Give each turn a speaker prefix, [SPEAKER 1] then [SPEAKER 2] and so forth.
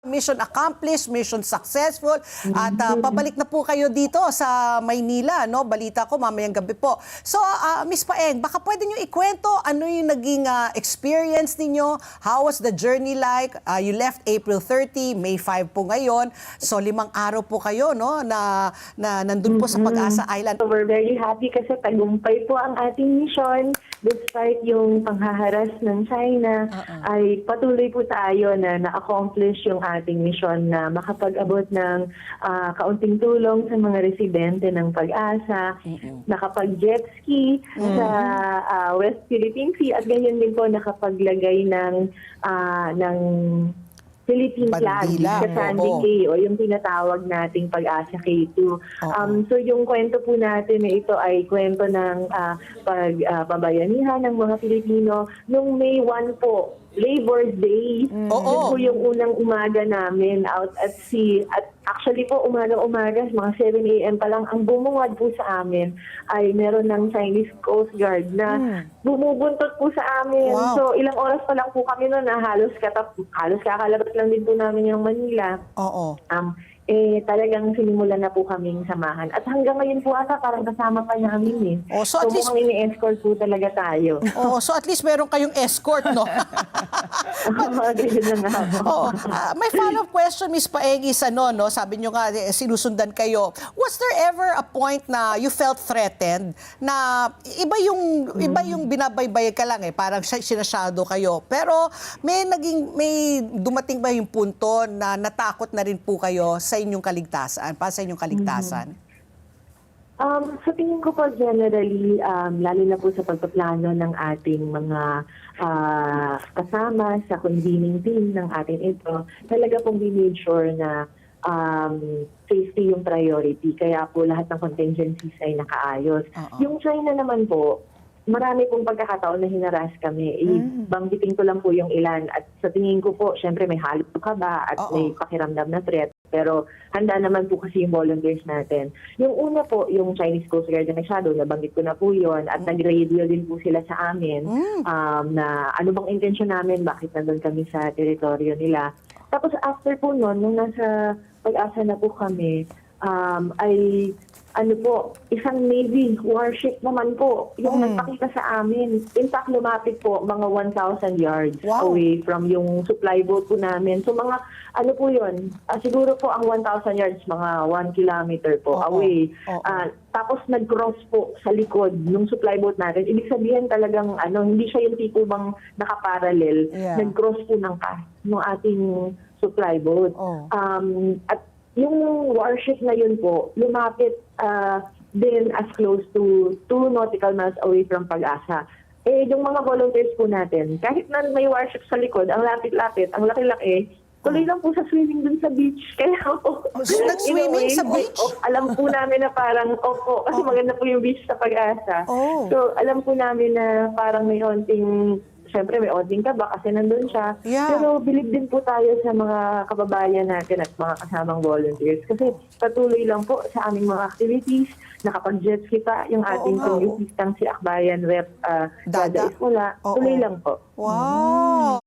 [SPEAKER 1] Mission accomplished, mission successful, at pabalik na po kayo dito sa Maynila, no? Balita ko mamayang gabi po. So, Miss Paeng, baka pwede nyo ikwento ano yung naging experience ninyo? How was the journey like? You left April 30, May 5 po ngayon. So, 5 araw po kayo, no? Na nandun po sa Pag-asa Island.
[SPEAKER 2] So, we're very happy kasi tagumpay po ang ating mission. Despite yung panghaharas ng China, ay patuloy po tayo na na-accomplish yung ating mission na makapag-abot ng kaunting tulong sa mga residente ng Pag-asa, nakapag-jet ski sa West Philippine Sea, at ganyan din po nakapaglagay ng Philippine flag
[SPEAKER 1] Bandila.
[SPEAKER 2] sa Sandy Cay o yung tinatawag nating Pag-asa K2. So yung kwento po natin na ito ay kwento ng pagbabayanihan ng mga Pilipino. Nung May 1 po, Labor's Day, yun po yung unang umaga namin out at sea. At actually po, umaga-umaga, mga 7 a.m. pa lang, ang bumungad po sa amin ay meron ng Chinese Coast Guard na bumubuntot po sa amin.
[SPEAKER 1] Wow.
[SPEAKER 2] So ilang oras pa lang po kami noon na halos kakalabas lang din po namin yung Manila.
[SPEAKER 1] Oo.
[SPEAKER 2] Talagang sinimulan na po kaming samahan. At hanggang ngayon po ata parang kasama pa namin eh.
[SPEAKER 1] So at least
[SPEAKER 2] mukhang ini-escort po talaga tayo.
[SPEAKER 1] so at least meron kayong escort, no?
[SPEAKER 2] Ganyan na nga po.
[SPEAKER 1] May follow-up question, Miss Paeng, is no? Sabi nyo nga, sinusundan kayo. Was there ever a point na you felt threatened na iba yung binabaybay ka lang parang sinasado kayo. Pero may dumating ba yung punto na natakot na rin po kayo sa inyong kaligtasan, para sa inyong kaligtasan?
[SPEAKER 2] Sa tingin ko po generally, lalo na po sa pagpaplano ng ating mga kasama sa convening team ng ating ito, talaga pong we made sure na safety yung priority. Kaya po lahat ng contingencies ay nakaayos. Yung China naman po, marami pong pagkakataon na hinaras kami. Banggitin ko lang po yung ilan. At sa tingin ko po, syempre may halo ka ba at may pakiramdam na threat. Pero handa naman po kasi yung volunteers natin. Yung una po, yung Chinese Coast Guard na Shadow, nabanggit ko na po yun. At nag-radio din po sila sa amin na ano bang intensyon namin, bakit nandun kami sa teritoryo nila. Tapos after po nun, nung nasa Pag-asa na po kami, ay isang Navy warship naman po yung nagpakita sa amin. In fact, lumapit po mga 1,000 yards away from yung supply boat po namin. So mga, po yun, siguro po ang 1,000 yards, mga 1 kilometer po away. Tapos nag-cross po sa likod ng supply boat natin. Ibig sabihin talagang, hindi siya yung tipo bang nakaparallel. Nag-cross po ng ating supply boat. At yung warship na yun po, lumapit din as close to 2 nautical miles away from Pag-asa. Yung mga volunteers po natin, kahit na may warship sa likod, ang lapit-lapit, ang laki-laki, tuloy lang po sa swimming dun sa beach. Kaya
[SPEAKER 1] nag-swimming sa beach?
[SPEAKER 2] Alam po namin na parang, kasi maganda po yung beach sa Pag-asa. So, alam po namin na parang may siyempre may onting kaba kasi nandun siya. Pero believe din po tayo sa mga kababayan natin at mga kasamang volunteers. Kasi patuloy lang po sa aming mga activities. Nakapag-jet ski pa yung ating community si Akbayan Rep Dada Ismola. Tuloy lang po.
[SPEAKER 1] Wow!